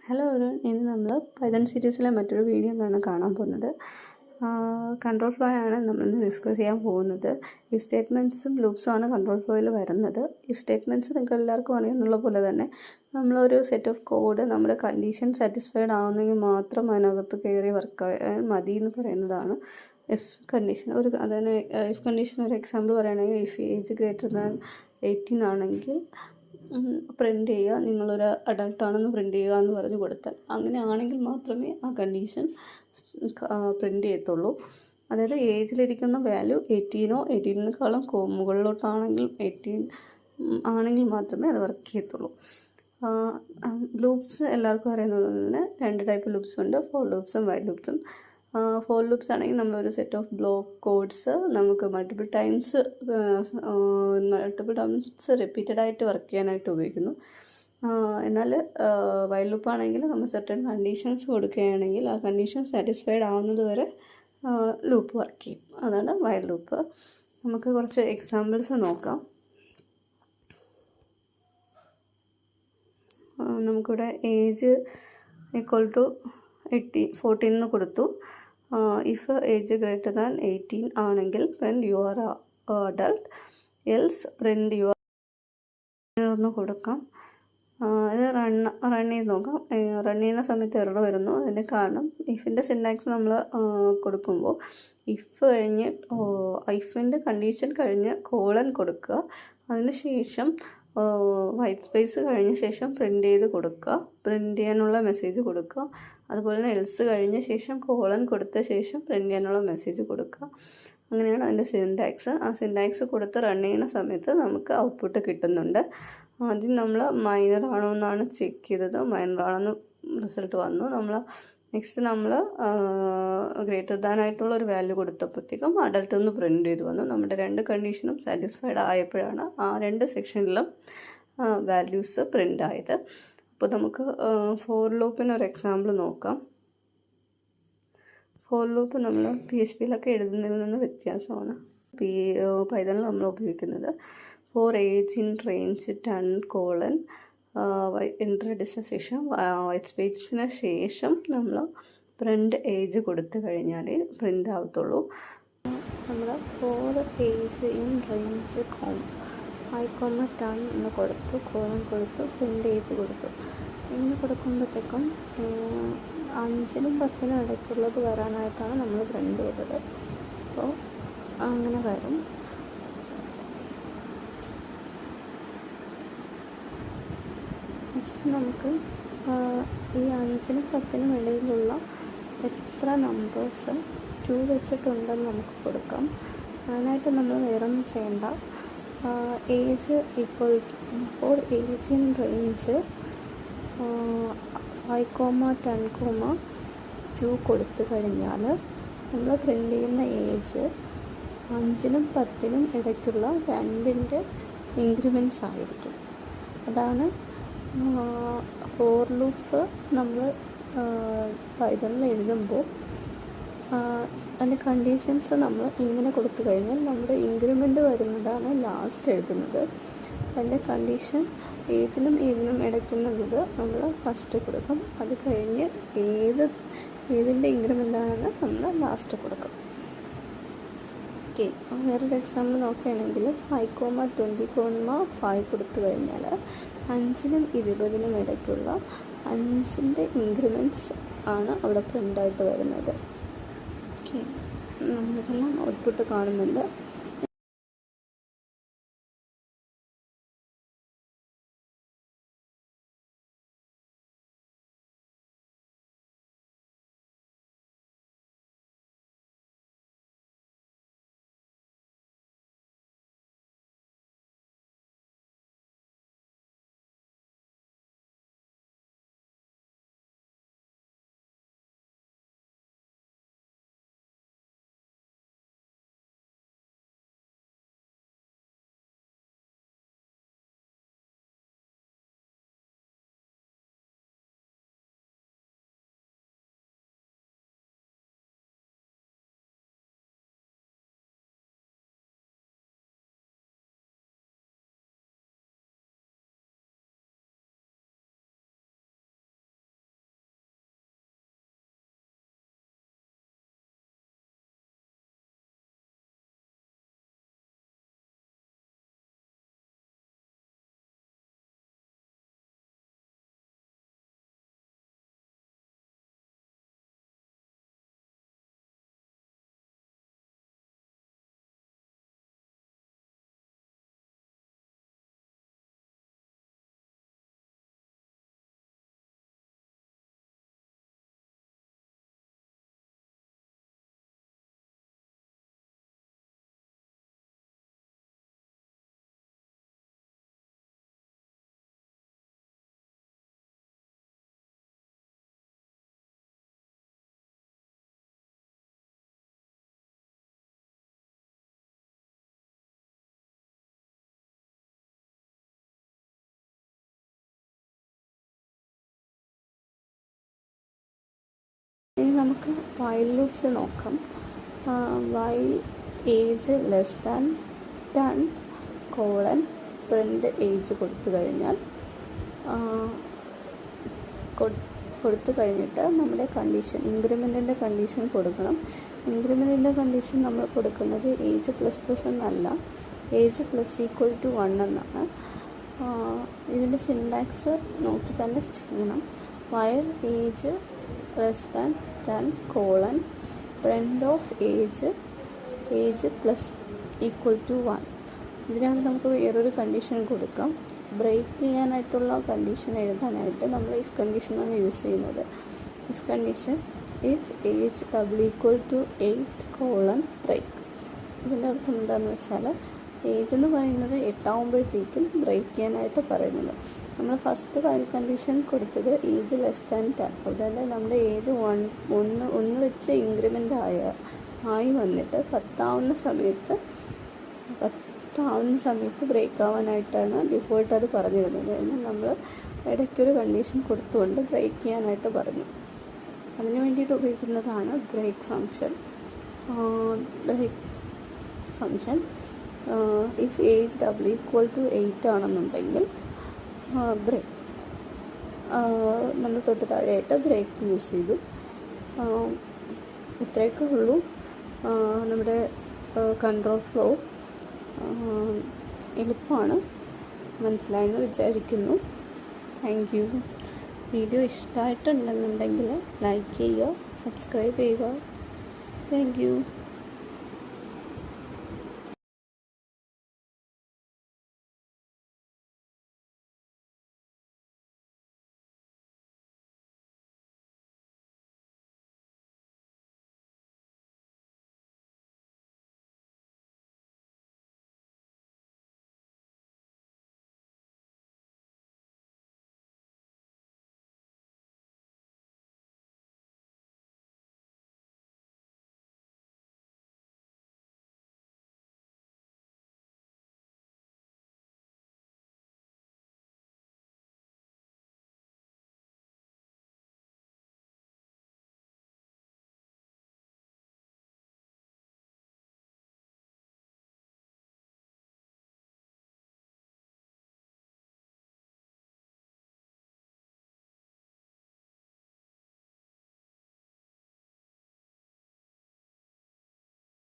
Hello everyone, ഇന്ന് നമ്മൾ Python സീരീസിലെ മറ്റൊരു വീഡിയോ ആണ് കാണാൻ പോകുന്നത്. കൺട്രോൾ ഫ്ലോ ആണ് നമ്മൾ ഡിസ്കസ് ചെയ്യാൻ പോകുന്നത്. ഇഫ് സ്റ്റേറ്റ്മെൻറ്റ്സും ലൂപ്സും ആണ് കൺട്രോൾ ഫ്ലോയിൽ വരുന്നത്. ഇഫ് സ്റ്റേറ്റ്മെൻറ്റ്സ് നിങ്ങൾക്ക് എല്ലാവർക്കും അറിയുന്നുള്ള പോലെ തന്നെ നമ്മളൊരു സെറ്റ് ഓഫ് കോഡ് നമ്മുടെ കണ്ടീഷൻ സാറ്റിസ്ഫൈഡ് ആവുന്നെങ്കിൽ മാത്രം അതിനകത്ത് കയറി വർക്ക് മതി എന്ന് പറയുന്നതാണ് ഇഫ് കണ്ടീഷൻ. ഇഫ് കണ്ടീഷൻ ഒരു എക്സാമ്പിൾ പറയുകയാണെങ്കിൽ, ഇഫ് ഏജ് ഗ്രേറ്റർ ദാൻ 18 ആണെങ്കിൽ പ്രിൻ്റ് ചെയ്യുക, നിങ്ങളൊരു അഡൾട്ടാണെന്ന് പ്രിൻ്റ് ചെയ്യുക എന്ന് പറഞ്ഞു കൊടുത്താൽ, അങ്ങനെ ആണെങ്കിൽ മാത്രമേ ആ കണ്ടീഷൻ പ്രിൻ്റ് ചെയ്യത്തുള്ളൂ. അതായത് ഏജിലിരിക്കുന്ന വാല്യൂ 18 18-നേക്കാളും മുകളിലോട്ടാണെങ്കിൽ 18 ആണെങ്കിൽ മാത്രമേ അത് വർക്ക് ചെയ്യത്തുള്ളൂ. ലൂപ്സ് എല്ലാവർക്കും അറിയുന്നത് തന്നെ 2 ടൈപ്പ് ലൂപ്സ് ഉണ്ട്, ഫോർ ലൂപ്സും വൈൽ ലൂപ്സും. ഫോർ ലൂപ്സ് ആണെങ്കിൽ നമ്മളൊരു സെറ്റ് ഓഫ് ബ്ലോക്ക് കോഡ്സ് നമുക്ക് മൾട്ടിപ്പിൾ ടൈംസ് റിപ്പീറ്റഡ് ആയിട്ട് വർക്ക് ചെയ്യാനായിട്ട് ഉപയോഗിക്കുന്നു. എന്നാൽ വൈൽ ലൂപ്പ് ആണെങ്കിൽ നമ്മൾ സെർട്ടൺ കണ്ടീഷൻസ് കൊടുക്കുകയാണെങ്കിൽ ആ കണ്ടീഷൻ സാറ്റിസ്ഫൈഡ് ആവുന്നത് വരെ ലൂപ്പ് വർക്ക് ചെയ്യും. അതാണ് വൈൽ ലൂപ്പ്. നമുക്ക് കുറച്ച് എക്സാമ്പിൾസ് നോക്കാം. നമുക്കിവിടെ ഏജ് ഈക്വൽ ടു 14 എന്ന് കൊടുത്തു. ഇഫ് ഏജ് ഗ്രേറ്റർ ദാൻ 18 ആണെങ്കിൽ print you are adult, else print you are ഒന്ന് കൊടുക്കാം. ഇത് റൺ ചെയ്ത് നോക്കാം. റൺ ചെയ്യുന്ന സമയത്ത് എറർ വരുന്നു. അതിൻ്റെ കാരണം ഇഫിൻ്റെ സിൻടാക്സ് നമ്മൾ കൊടുക്കുമ്പോൾ ഇഫിൻ്റെ കണ്ടീഷൻ കഴിഞ്ഞ് കോളൻ കൊടുക്കുക, അതിന് ശേഷം വൈറ്റ് സ്പേസ് കഴിഞ്ഞ ശേഷം പ്രിൻ്റ് ചെയ്ത് കൊടുക്കുക, പ്രിൻ്റ് ചെയ്യാനുള്ള മെസ്സേജ് കൊടുക്കുക. അതുപോലെ തന്നെ എൽസ് കഴിഞ്ഞ ശേഷം കോളൻ കൊടുത്ത ശേഷം പ്രിൻ്റ് ചെയ്യാനുള്ള മെസ്സേജ് കൊടുക്കുക. അങ്ങനെയാണ് അതിൻ്റെ സിൻടാക്സ്. ആ സിൻടാക്സ് കൊടുത്ത് റൺ ചെയ്യുന്ന സമയത്ത് നമുക്ക് ഔട്ട്പുട്ട് കിട്ടുന്നുണ്ട്. ആദ്യം നമ്മൾ മൈനർ ആണോ എന്നാണ് ചെക്ക് ചെയ്തത്. മൈനർ ആണെന്ന് റിസൾട്ട് വന്നു. നെക്സ്റ്റ് നമ്മൾ ഗ്രേറ്റർ ദാൻ ആയിട്ടുള്ള ഒരു വാല്യൂ കൊടുത്തപ്പോഴത്തേക്കും അഡൾട്ട് ഒന്ന് പ്രിൻ്റ് ചെയ്ത് വന്നു. നമ്മുടെ 2 കണ്ടീഷനും സാറ്റിസ്ഫൈഡ് ആയപ്പോഴാണ് ആ 2 സെക്ഷനിലും വാല്യൂസ് പ്രിൻ്റ് ആയത്. അപ്പോൾ നമുക്ക് ഫോർ ലൂപ്പിന് ഒരു എക്സാമ്പിൾ നോക്കാം. ഫോർ ലൂപ്പ് നമ്മൾ PHPയിലൊക്കെ എഴുതുന്നതിൽ നിന്ന് വ്യത്യാസമാണ് പൈതണിൽ നമ്മൾ ഉപയോഗിക്കുന്നത്. For age in range 10 enter അടിച്ച ശേഷം വൈറ്റ് സ്പേസിന് ശേഷം നമ്മൾ പ്രിൻ്റ് ഏജ് കൊടുത്തു കഴിഞ്ഞാൽ പ്രിൻ്റ് ആവത്തുള്ളൂ. നമ്മൾ ഫോർ ഏജ് ഇൻ റേഞ്ച് 5, 10 എന്ന് കൊടുത്തു, കോളം കൊടുത്തു, പ്രിൻ്റ് ഏജ് കൊടുത്തു. ഇങ്ങനെ കൊടുക്കുമ്പോഴത്തേക്കും 5-നും 10-നും ഇടയ്ക്കുള്ളത് വരാനായിട്ടാണ് നമ്മൾ പ്രിൻ്റ് ചെയ്തത്. അപ്പോൾ അങ്ങനെ വരും. നെക്സ്റ്റ് നമുക്ക് ഈ 5-നും 10-നും ഇടയിലുള്ള എത്ര നമ്പേഴ്സ് 2 വെച്ചിട്ടുണ്ടെന്ന് നമുക്ക് കൊടുക്കാം. അതിനായിട്ട് നമ്മൾ വേറൊന്നും ചെയ്യണ്ട. Age equal for age in range 5, 10, 2 കൊടുത്തു കഴിഞ്ഞാൽ നമ്മൾ പ്രിൻ്റ് ചെയ്യുന്ന ഏജ് 5-നും 10-നും ഇടയ്ക്കുള്ള 2ൻ്റെ ഇൻക്രിമെൻറ്റ്സ് ആയിരിക്കും. അതാണ് ഫോർ ലൂപ്പ് നമ്മൾ പൈതണിൽ എഴുതുമ്പോൾ അതിൻ്റെ കണ്ടീഷൻസ് നമ്മൾ ഇങ്ങനെ കൊടുത്തു കഴിഞ്ഞാൽ നമ്മുടെ ഇൻക്രിമെൻ്റ് വരുന്നതാണ് ലാസ്റ്റ് എഴുതുന്നത്. അതിൻ്റെ കണ്ടീഷൻ ഏതിനും ഇടയ്ക്കുന്നുള്ളത് നമ്മൾ ഫസ്റ്റ് കൊടുക്കും. അത് കഴിഞ്ഞ് ഏതിൻ്റെ ഇൻക്രിമെൻ്റ് ആണെന്ന് നമ്മൾ ലാസ്റ്റ് കൊടുക്കും. ഓക്കെ, വേറൊരു എക്സാമ്പിൾ നോക്കുകയാണെങ്കിൽ 5, 20, 5 കൊടുത്തു കഴിഞ്ഞാൽ 5-നും 20-നും ഇടയ്ക്കുള്ള 5ൻ്റെ ഇൻക്രിമെൻറ്റ്സ് ആണ് അവിടെ പ്രിൻ്റായിട്ട് വരുന്നത്. ഓക്കെ, നമ്മളിതെല്ലാം ഔട്ട്പുട്ട് കാണുന്നുണ്ട്. ഇനി നമുക്ക് വൈൽ ലൂപ്സ് നോക്കാം. While age less than 10 colon print age കൊടുത്തു കഴിഞ്ഞിട്ട് നമ്മുടെ കണ്ടീഷൻ ഇൻക്രിമെൻറ്റിൻ്റെ കണ്ടീഷൻ കൊടുക്കണം. ഇൻക്രിമെൻറ്റിൻ്റെ കണ്ടീഷൻ നമ്മൾ കൊടുക്കുന്നത് ഏജ് ++ എന്നല്ല, ഏജ് += 1 എന്നാണ്. ഇതിൻ്റെ സിൻടാക്സ് നോക്കി തന്നെ ചെയ്യണം. While age less than 10 colon print of age +=1. ഇതിനകത്ത് നമുക്ക് വേറൊരു കണ്ടീഷൻ കൊടുക്കാം. ബ്രേക്ക് ചെയ്യാനായിട്ടുള്ള കണ്ടീഷൻ എഴുതാനായിട്ട് നമ്മൾ ഇഫ് കണ്ടീഷനാണ് യൂസ് ചെയ്യുന്നത്. If condition if age =8 colon break. ഇതിൻ്റെ അർത്ഥം എന്താണെന്ന് വെച്ചാൽ ഏജ് എന്ന് പറയുന്നത് 8 ആകുമ്പോഴത്തേക്കും ബ്രേക്ക് ചെയ്യാനായിട്ട് പറയുന്നത്. നമ്മൾ ഫസ്റ്റ് വൈൽ കണ്ടീഷൻ കൊടുത്തത് ഏജ് ലെസ് ദാൻ 10. അതുപോലെ നമ്മുടെ ഏജ് 1 വെച്ച് ഇൻക്രിമെൻ്റ് ആയി വന്നിട്ട് 10 ആവുന്ന സമയത്ത് ബ്രേക്ക് ആവാനായിട്ടാണ് ഡിഫോൾട്ട് അത് പറഞ്ഞിരുന്നത്. എന്നാൽ നമ്മൾ ഇടയ്ക്കൊരു കണ്ടീഷൻ കൊടുത്തുകൊണ്ട് ബ്രേക്ക് ചെയ്യാനായിട്ട് പറഞ്ഞു. അതിന് വേണ്ടിയിട്ട് ഉപയോഗിക്കുന്നതാണ് ബ്രേക്ക് ഫങ്ഷൻ. ഇഫ് ഏജ് =8 ആണെന്നുണ്ടെങ്കിൽ ബ്രേക്ക് നമ്മൾ തൊട്ട് താഴെയായിട്ട് ബ്രേക്ക് യൂസ് ചെയ്തു. ഇത്രയൊക്കെ ഉള്ളൂ നമ്മുടെ കൺട്രോൾ ഫ്ലോ. എളുപ്പമാണ്, മനസ്സിലായെന്ന് വിചാരിക്കുന്നു. Thank you. വീഡിയോ ഇഷ്ടമായിട്ടുണ്ടെന്നുണ്ടെങ്കിൽ ലൈക്ക് ചെയ്യുക, സബ്സ്ക്രൈബ് ചെയ്യുക. Thank you.